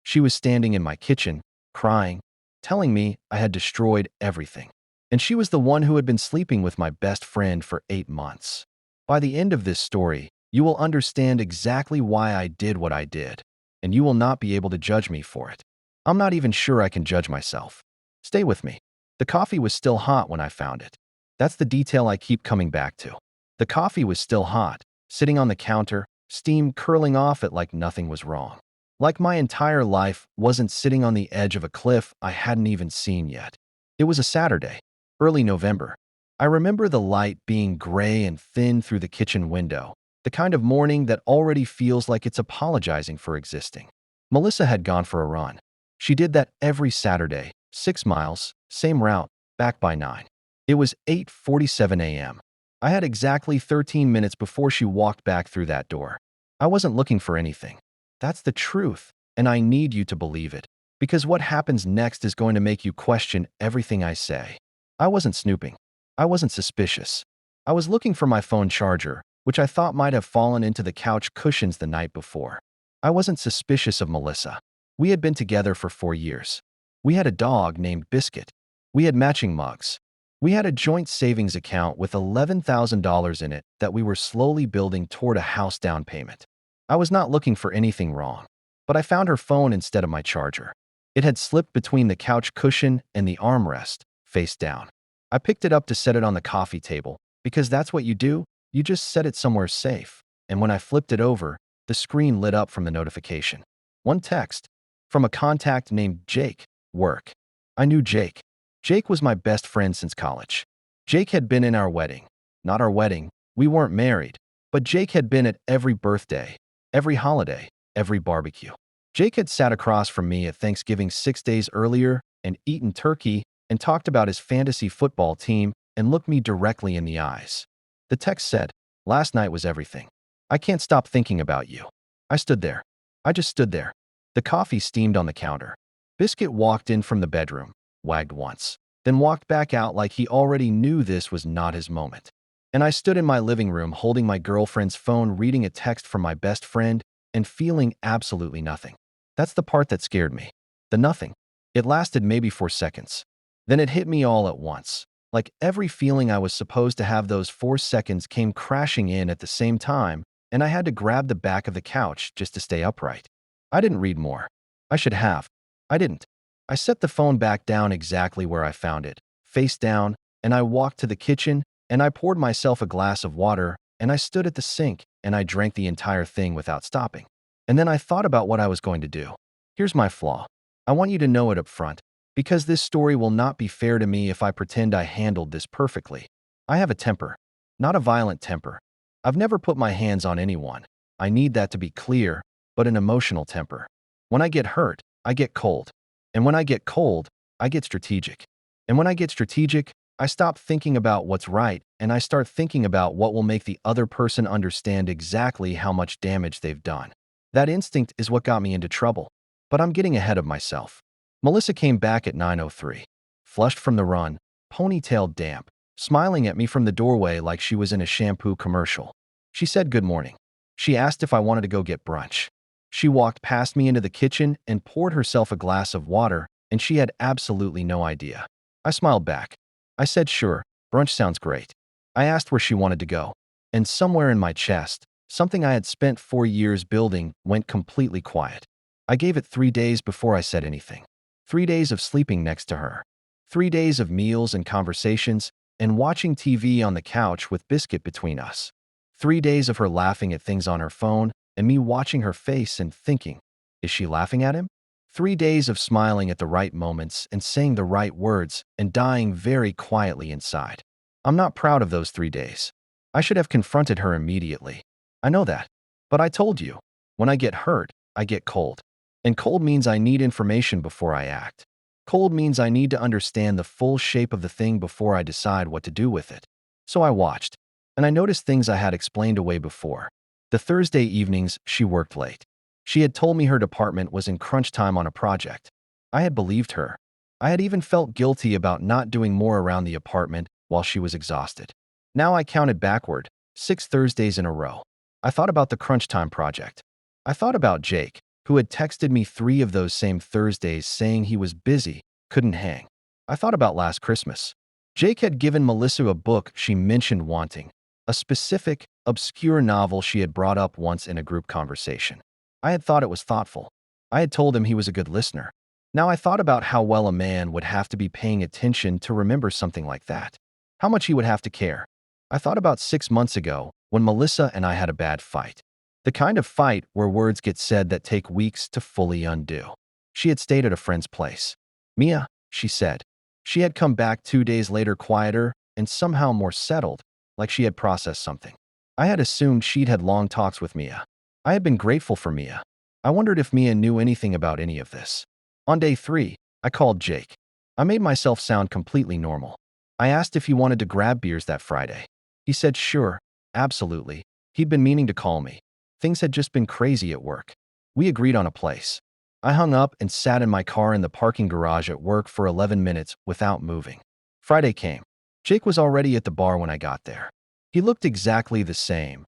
She was standing in my kitchen, crying, telling me I had destroyed everything. And she was the one who had been sleeping with my best friend for 8 months. By the end of this story, you will understand exactly why I did what I did, and you will not be able to judge me for it. I'm not even sure I can judge myself. Stay with me. The coffee was still hot when I found it. That's the detail I keep coming back to. The coffee was still hot, sitting on the counter, steam curling off it like nothing was wrong. Like my entire life wasn't sitting on the edge of a cliff I hadn't even seen yet. It was a Saturday, early November. I remember the light being gray and thin through the kitchen window, the kind of morning that already feels like it's apologizing for existing. Melissa had gone for a run. She did that every Saturday, 6 miles, same route, back by 9. It was 8:47 a.m. I had exactly 13 minutes before she walked back through that door. I wasn't looking for anything. That's the truth, and I need you to believe it, because what happens next is going to make you question everything I say. I wasn't snooping. I wasn't suspicious. I was looking for my phone charger, which I thought might have fallen into the couch cushions the night before. I wasn't suspicious of Melissa. We had been together for 4 years. We had a dog named Biscuit. We had matching mugs. We had a joint savings account with $11,000 in it that we were slowly building toward a house down payment. I was not looking for anything wrong, but I found her phone instead of my charger. It had slipped between the couch cushion and the armrest, face down. I picked it up to set it on the coffee table, because that's what you do, you just set it somewhere safe. And when I flipped it over, the screen lit up from the notification. One text, from a contact named Jake, work. I knew Jake. Jake was my best friend since college. Jake had been in our wedding. Not our wedding, we weren't married, but Jake had been at every birthday, every holiday, every barbecue. Jake had sat across from me at Thanksgiving 6 days earlier and eaten turkey and talked about his fantasy football team and looked me directly in the eyes. The text said, "Last night was everything. I can't stop thinking about you." I stood there. I just stood there. The coffee steamed on the counter. Biscuit walked in from the bedroom, wagged once, then walked back out like he already knew this was not his moment. And I stood in my living room holding my girlfriend's phone, reading a text from my best friend and feeling absolutely nothing. That's the part that scared me. The nothing. It lasted maybe 4 seconds. Then it hit me all at once. Like every feeling I was supposed to have, those 4 seconds came crashing in at the same time, and I had to grab the back of the couch just to stay upright. I didn't read more. I should have. I didn't. I set the phone back down exactly where I found it, face down, and I walked to the kitchen, and I poured myself a glass of water, and I stood at the sink, and I drank the entire thing without stopping. And then I thought about what I was going to do. Here's my flaw. I want you to know it up front, because this story will not be fair to me if I pretend I handled this perfectly. I have a temper, not a violent temper. I've never put my hands on anyone. I need that to be clear, but an emotional temper. When I get hurt, I get cold. And when I get cold, I get strategic. And when I get strategic, I stop thinking about what's right and I start thinking about what will make the other person understand exactly how much damage they've done. That instinct is what got me into trouble. But I'm getting ahead of myself. Melissa came back at 9:03, flushed from the run, ponytail damp, smiling at me from the doorway like she was in a shampoo commercial. She said good morning. She asked if I wanted to go get brunch. She walked past me into the kitchen and poured herself a glass of water, and she had absolutely no idea. I smiled back. I said sure, brunch sounds great. I asked where she wanted to go, and somewhere in my chest, something I had spent 4 years building went completely quiet. I gave it 3 days before I said anything. 3 days of sleeping next to her. 3 days of meals and conversations, and watching TV on the couch with Biscuit between us. 3 days of her laughing at things on her phone, and me watching her face and thinking, is she laughing at him? 3 days of smiling at the right moments and saying the right words and dying very quietly inside. I'm not proud of those 3 days. I should have confronted her immediately. I know that. But I told you, when I get hurt, I get cold. And cold means I need information before I act. Cold means I need to understand the full shape of the thing before I decide what to do with it. So I watched, and I noticed things I had explained away before. The Thursday evenings, she worked late. She had told me her department was in crunch time on a project. I had believed her. I had even felt guilty about not doing more around the apartment while she was exhausted. Now I counted backward, 6 Thursdays in a row. I thought about the crunch time project. I thought about Jake, who had texted me 3 of those same Thursdays saying he was busy, couldn't hang. I thought about last Christmas. Jake had given Melissa a book she mentioned wanting, a specific, obscure novel she had brought up once in a group conversation. I had thought it was thoughtful. I had told him he was a good listener. Now I thought about how well a man would have to be paying attention to remember something like that. How much he would have to care. I thought about 6 months ago when Melissa and I had a bad fight. The kind of fight where words get said that take weeks to fully undo. She had stayed at a friend's place. Mia, she said. She had come back 2 days later quieter and somehow more settled, like she had processed something. I had assumed she'd had long talks with Mia. I had been grateful for Mia. I wondered if Mia knew anything about any of this. On day 3, I called Jake. I made myself sound completely normal. I asked if he wanted to grab beers that Friday. He said sure, absolutely. He'd been meaning to call me. Things had just been crazy at work. We agreed on a place. I hung up and sat in my car in the parking garage at work for 11 minutes without moving. Friday came. Jake was already at the bar when I got there. He looked exactly the same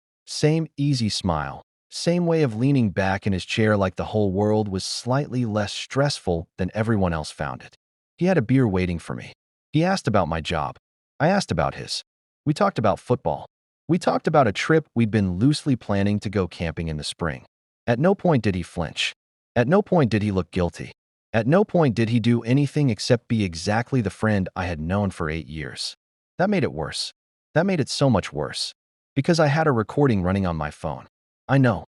easy smile, same way of leaning back in his chair like the whole world was slightly less stressful than everyone else found it. He had a beer waiting for me. He asked about my job. I asked about his. We talked about football. We talked about a trip we'd been loosely planning to go camping in the spring. At no point did he flinch. At no point did he look guilty. At no point did he do anything except be exactly the friend I had known for 8 years. That made it worse. That made it so much worse. Because I had a recording running on my phone. I know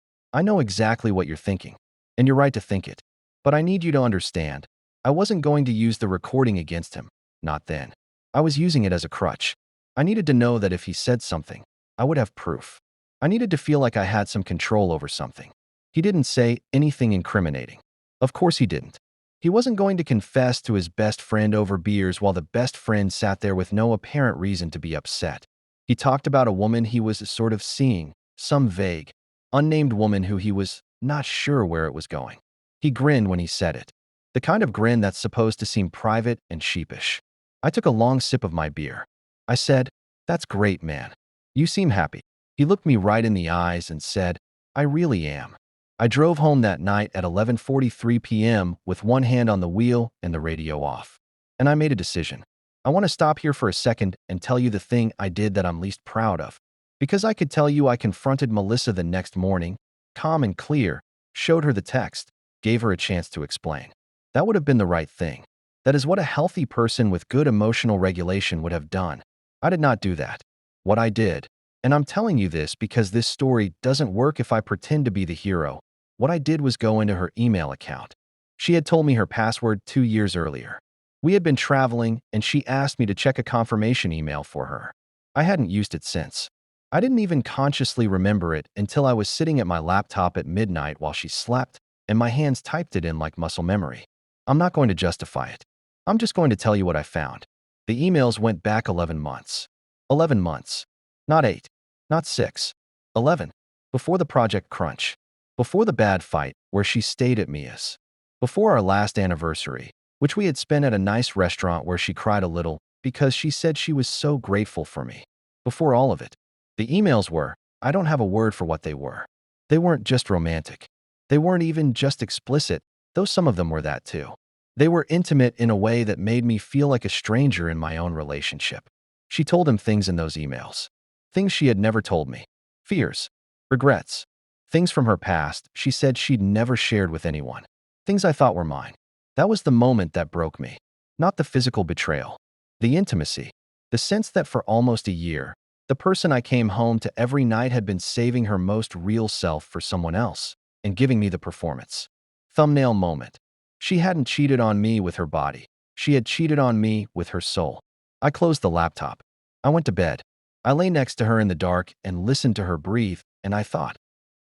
exactly what you're thinking. And you're right to think it. But I need you to understand. I wasn't going to use the recording against him. Not then. I was using it as a crutch. I needed to know that if he said something, I would have proof. I needed to feel like I had some control over something. He didn't say anything incriminating. Of course he didn't. He wasn't going to confess to his best friend over beers while the best friend sat there with no apparent reason to be upset. He talked about a woman he was sort of seeing, some vague, unnamed woman who he was not sure where it was going. He grinned when he said it. The kind of grin that's supposed to seem private and sheepish. I took a long sip of my beer. I said, "That's great, man. You seem happy." He looked me right in the eyes and said, "I really am." I drove home that night at 11:43 p.m. with one hand on the wheel and the radio off. And I made a decision. I want to stop here for a second and tell you the thing I did that I'm least proud of. Because I could tell you I confronted Melissa the next morning, calm and clear, showed her the text, gave her a chance to explain. That would have been the right thing. That is what a healthy person with good emotional regulation would have done. I did not do that. What I did, and I'm telling you this because this story doesn't work if I pretend to be the hero, what I did was go into her email account. She had told me her password 2 years earlier. We had been traveling, and she asked me to check a confirmation email for her. I hadn't used it since. I didn't even consciously remember it until I was sitting at my laptop at midnight while she slept, and my hands typed it in like muscle memory. I'm not going to justify it. I'm just going to tell you what I found. The emails went back 11 months. 11 months. Not 8. Not 6. 11. Before the Project Crunch. Before the bad fight where she stayed at Mia's. Before our last anniversary, which we had spent at a nice restaurant where she cried a little because she said she was so grateful for me. Before all of it. The emails were, I don't have a word for what they were. They weren't just romantic. They weren't even just explicit, though some of them were that too. They were intimate in a way that made me feel like a stranger in my own relationship. She told him things in those emails. Things she had never told me. Fears. Regrets. Things from her past she said she'd never shared with anyone. Things I thought were mine. That was the moment that broke me. Not the physical betrayal. The intimacy. The sense that for almost a year, the person I came home to every night had been saving her most real self for someone else and giving me the performance. Thumbnail moment. She hadn't cheated on me with her body. She had cheated on me with her soul. I closed the laptop. I went to bed. I lay next to her in the dark and listened to her breathe, and I thought,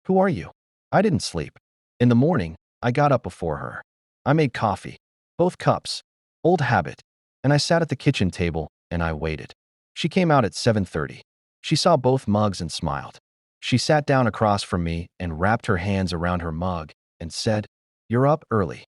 who are you? I didn't sleep. In the morning, I got up before her. I made coffee. Both cups. Old habit. And I sat at the kitchen table, and I waited. She came out at 7:30. She saw both mugs and smiled. She sat down across from me and wrapped her hands around her mug and said, "You're up early."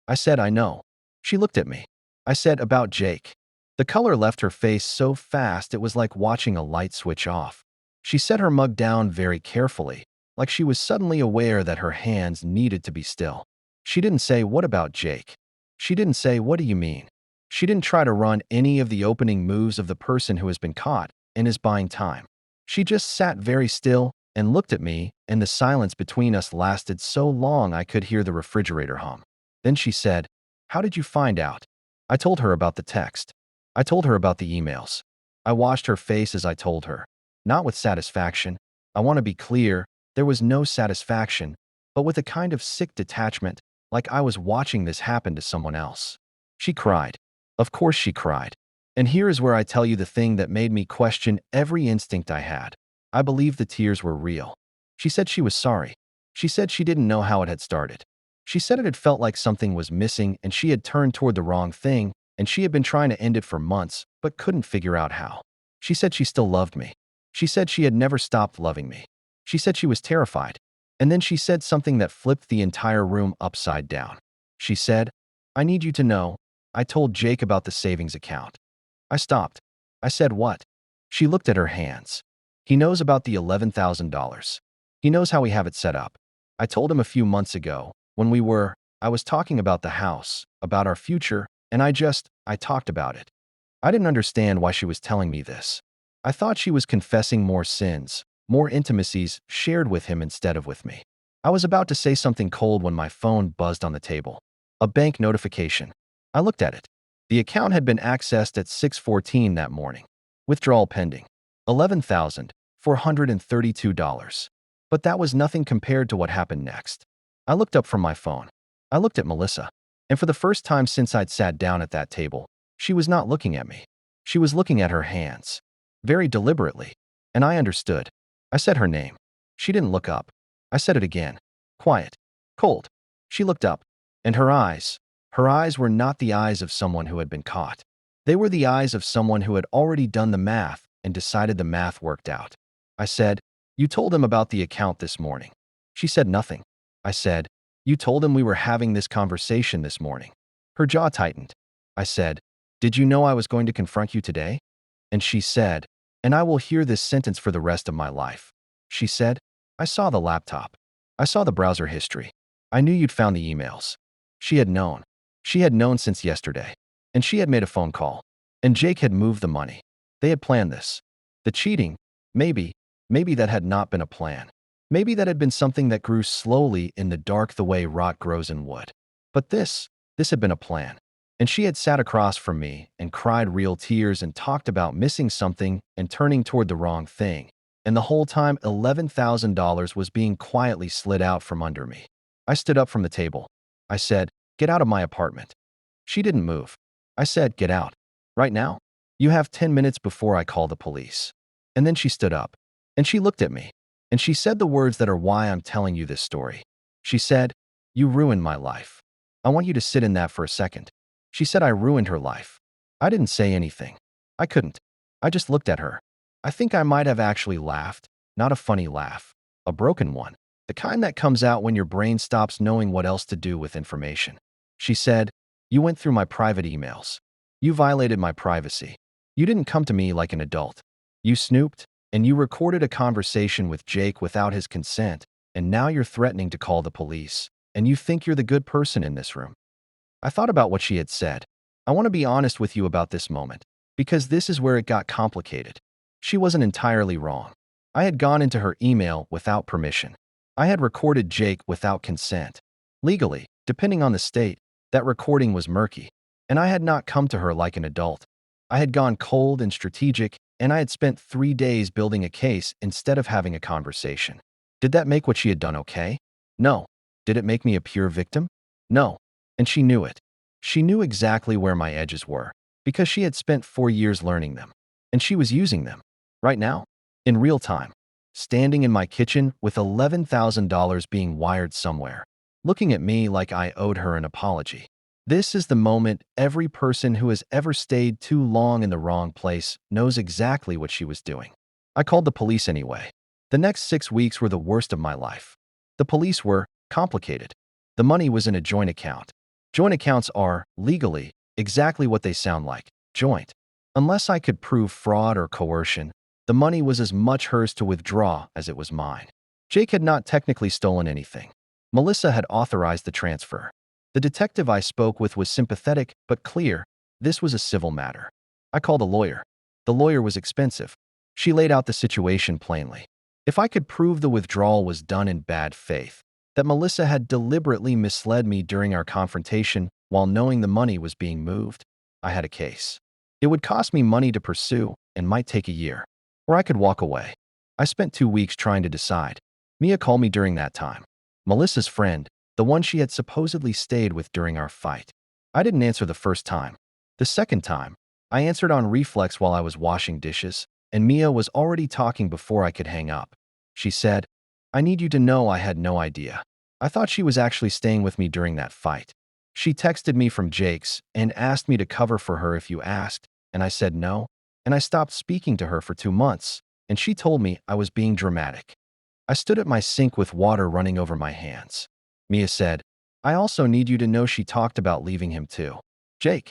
I said, "I know." She looked at me. I said, "About Jake." The color left her face so fast it was like watching a light switch off. She set her mug down very carefully, like she was suddenly aware that her hands needed to be still. She didn't say, "What about Jake?" She didn't say, "What do you mean?" She didn't try to run any of the opening moves of the person who has been caught and is buying time. She just sat very still and looked at me, and the silence between us lasted so long I could hear the refrigerator hum. Then she said, "How did you find out?" I told her about the text. I told her about the emails. I watched her face as I told her. Not with satisfaction. I want to be clear, there was no satisfaction, but with a kind of sick detachment, like I was watching this happen to someone else. She cried. Of course she cried. And here is where I tell you the thing that made me question every instinct I had. I believe the tears were real. She said she was sorry. She said she didn't know how it had started. She said it had felt like something was missing and she had turned toward the wrong thing, and she had been trying to end it for months, but couldn't figure out how. She said she still loved me. She said she had never stopped loving me. She said she was terrified. And then she said something that flipped the entire room upside down. She said, "I need you to know, I told Jake about the savings account." I stopped. I said, "What?" She looked at her hands. "He knows about the $11,000. He knows how we have it set up. I told him a few months ago, when I was talking about the house, about our future, and I talked about it." I didn't understand why she was telling me this. I thought she was confessing more sins, more intimacies shared with him instead of with me. I was about to say something cold when my phone buzzed on the table. A bank notification. I looked at it. The account had been accessed at 6:14 that morning. Withdrawal pending. $11,432. But that was nothing compared to what happened next. I looked up from my phone. I looked at Melissa. And for the first time since I'd sat down at that table, she was not looking at me. She was looking at her hands. Very deliberately. And I understood. I said her name. She didn't look up. I said it again. Quiet. Cold. She looked up. And her eyes were not the eyes of someone who had been caught. They were the eyes of someone who had already done the math and decided the math worked out. I said, "You told him about the account this morning." She said nothing. I said, "You told him we were having this conversation this morning." Her jaw tightened. I said, "Did you know I was going to confront you today?" And she said, and I will hear this sentence for the rest of my life. She said, "I saw the laptop. I saw the browser history. I knew you'd found the emails." She had known. She had known since yesterday. And she had made a phone call. And Jake had moved the money. They had planned this. The cheating, maybe that had not been a plan. Maybe that had been something that grew slowly in the dark the way rot grows in wood. But this had been a plan. And she had sat across from me and cried real tears and talked about missing something and turning toward the wrong thing. And the whole time, $11,000 was being quietly slid out from under me. I stood up from the table. I said, "Get out of my apartment." She didn't move. I said, "Get out. Right now? You have 10 minutes before I call the police." And then she stood up. And she looked at me. And she said the words that are why I'm telling you this story. She said, "You ruined my life." I want you to sit in that for a second. She said I ruined her life. I didn't say anything. I couldn't. I just looked at her. I think I might have actually laughed. Not a funny laugh. A broken one. The kind that comes out when your brain stops knowing what else to do with information. She said, "You went through my private emails. You violated my privacy. You didn't come to me like an adult. You snooped, and you recorded a conversation with Jake without his consent, and now you're threatening to call the police, and you think you're the good person in this room." I thought about what she had said. I want to be honest with you about this moment, because this is where it got complicated. She wasn't entirely wrong. I had gone into her email without permission. I had recorded Jake without consent. Legally, depending on the state, that recording was murky, and I had not come to her like an adult. I had gone cold and strategic, and I had spent 3 days building a case instead of having a conversation. Did that make what she had done okay? No. Did it make me a pure victim? No. And she knew it. She knew exactly where my edges were, because she had spent 4 years learning them. And she was using them. Right now. In real time. Standing in my kitchen with $11,000 being wired somewhere. Looking at me like I owed her an apology. This is the moment every person who has ever stayed too long in the wrong place knows exactly what she was doing. I called the police anyway. The next 6 weeks were the worst of my life. The police were complicated. The money was in a joint account. Joint accounts are, legally, exactly what they sound like, joint. Unless I could prove fraud or coercion, the money was as much hers to withdraw as it was mine. Jake had not technically stolen anything. Melissa had authorized the transfer. The detective I spoke with was sympathetic but clear. This was a civil matter. I called a lawyer. The lawyer was expensive. She laid out the situation plainly. If I could prove the withdrawal was done in bad faith, that Melissa had deliberately misled me during our confrontation while knowing the money was being moved, I had a case. It would cost me money to pursue and might take a year, or I could walk away. I spent 2 weeks trying to decide. Mia called me during that time. Melissa's friend, the one she had supposedly stayed with during our fight. I didn't answer the first time. The second time, I answered on reflex while I was washing dishes, and Mia was already talking before I could hang up. She said, "I need you to know I had no idea. I thought she was actually staying with me during that fight. She texted me from Jake's and asked me to cover for her if you asked, and I said no, and I stopped speaking to her for 2 months, and she told me I was being dramatic." I stood at my sink with water running over my hands. Mia said, "I also need you to know she talked about leaving him too. Jake."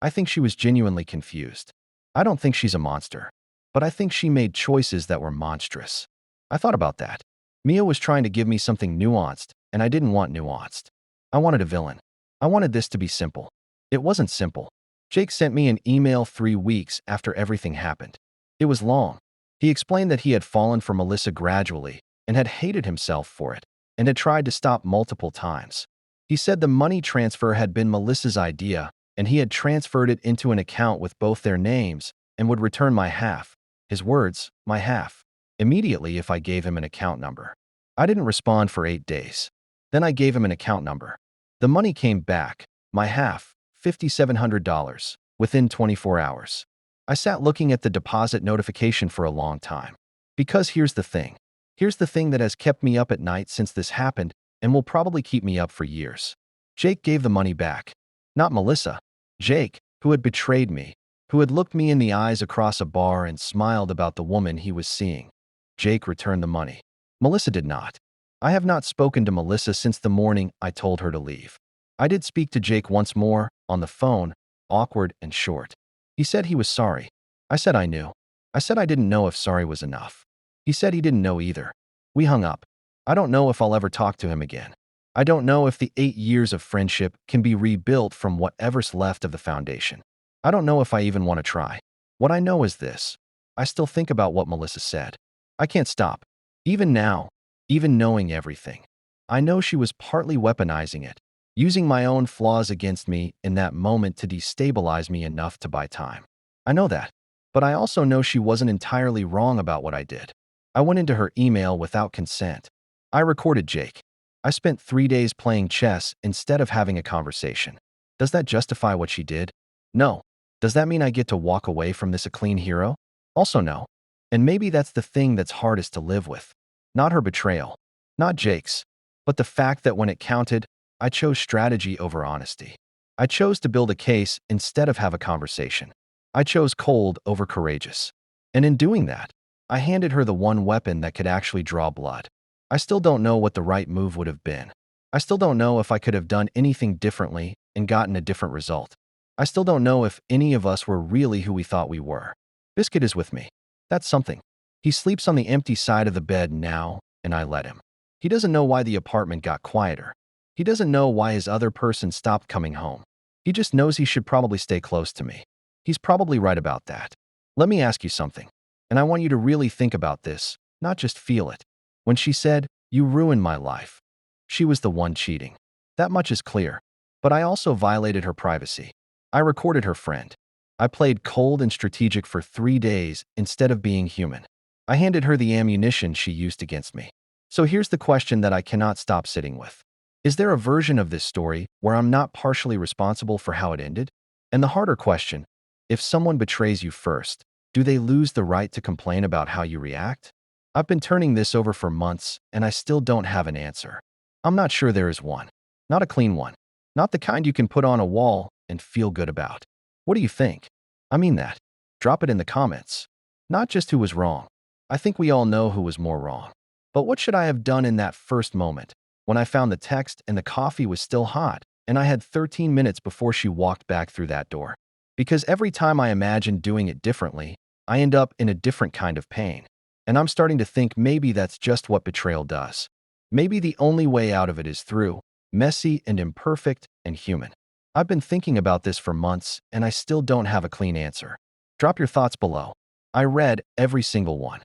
I think she was genuinely confused. I don't think she's a monster, but I think she made choices that were monstrous. I thought about that. Mia was trying to give me something nuanced, and I didn't want nuanced. I wanted a villain. I wanted this to be simple. It wasn't simple. Jake sent me an email 3 weeks after everything happened. It was long. He explained that he had fallen for Melissa gradually and had hated himself for it and had tried to stop multiple times. He said the money transfer had been Melissa's idea and he had transferred it into an account with both their names and would return my half. His words, my half, immediately if I gave him an account number. I didn't respond for 8 days. Then I gave him an account number. The money came back, my half, $5,700, within 24 hours. I sat looking at the deposit notification for a long time. Because here's the thing. Here's the thing that has kept me up at night since this happened and will probably keep me up for years. Jake gave the money back. Not Melissa. Jake, who had betrayed me, who had looked me in the eyes across a bar and smiled about the woman he was seeing. Jake returned the money. Melissa did not. I have not spoken to Melissa since the morning I told her to leave. I did speak to Jake once more, on the phone, awkward and short. He said he was sorry. I said I knew. I said I didn't know if sorry was enough. He said he didn't know either. We hung up. I don't know if I'll ever talk to him again. I don't know if the 8 years of friendship can be rebuilt from whatever's left of the foundation. I don't know if I even want to try. What I know is this. I still think about what Melissa said. I can't stop. Even now, even knowing everything. I know she was partly weaponizing it, using my own flaws against me in that moment to destabilize me enough to buy time. I know that. But I also know she wasn't entirely wrong about what I did. I went into her email without consent. I recorded Jake. I spent 3 days playing chess instead of having a conversation. Does that justify what she did? No. Does that mean I get to walk away from this a clean hero? Also no. And maybe that's the thing that's hardest to live with. Not her betrayal. Not Jake's. But the fact that when it counted, I chose strategy over honesty. I chose to build a case instead of have a conversation. I chose cold over courageous. And in doing that, I handed her the one weapon that could actually draw blood. I still don't know what the right move would have been. I still don't know if I could have done anything differently and gotten a different result. I still don't know if any of us were really who we thought we were. Biscuit is with me. That's something. He sleeps on the empty side of the bed now, and I let him. He doesn't know why the apartment got quieter. He doesn't know why his other person stopped coming home. He just knows he should probably stay close to me. He's probably right about that. Let me ask you something, and I want you to really think about this, not just feel it. When she said, "You ruined my life," she was the one cheating. That much is clear. But I also violated her privacy. I recorded her friend. I played cold and strategic for 3 days instead of being human. I handed her the ammunition she used against me. So here's the question that I cannot stop sitting with. Is there a version of this story where I'm not partially responsible for how it ended? And the harder question, if someone betrays you first, do they lose the right to complain about how you react? I've been turning this over for months, and I still don't have an answer. I'm not sure there is one. Not a clean one. Not the kind you can put on a wall and feel good about. What do you think? I mean that. Drop it in the comments. Not just who was wrong. I think we all know who was more wrong. But what should I have done in that first moment, when I found the text and the coffee was still hot, and I had 13 minutes before she walked back through that door? Because every time I imagine doing it differently, I end up in a different kind of pain. And I'm starting to think maybe that's just what betrayal does. Maybe the only way out of it is through, messy and imperfect and human. I've been thinking about this for months, and I still don't have a clean answer. Drop your thoughts below. I read every single one.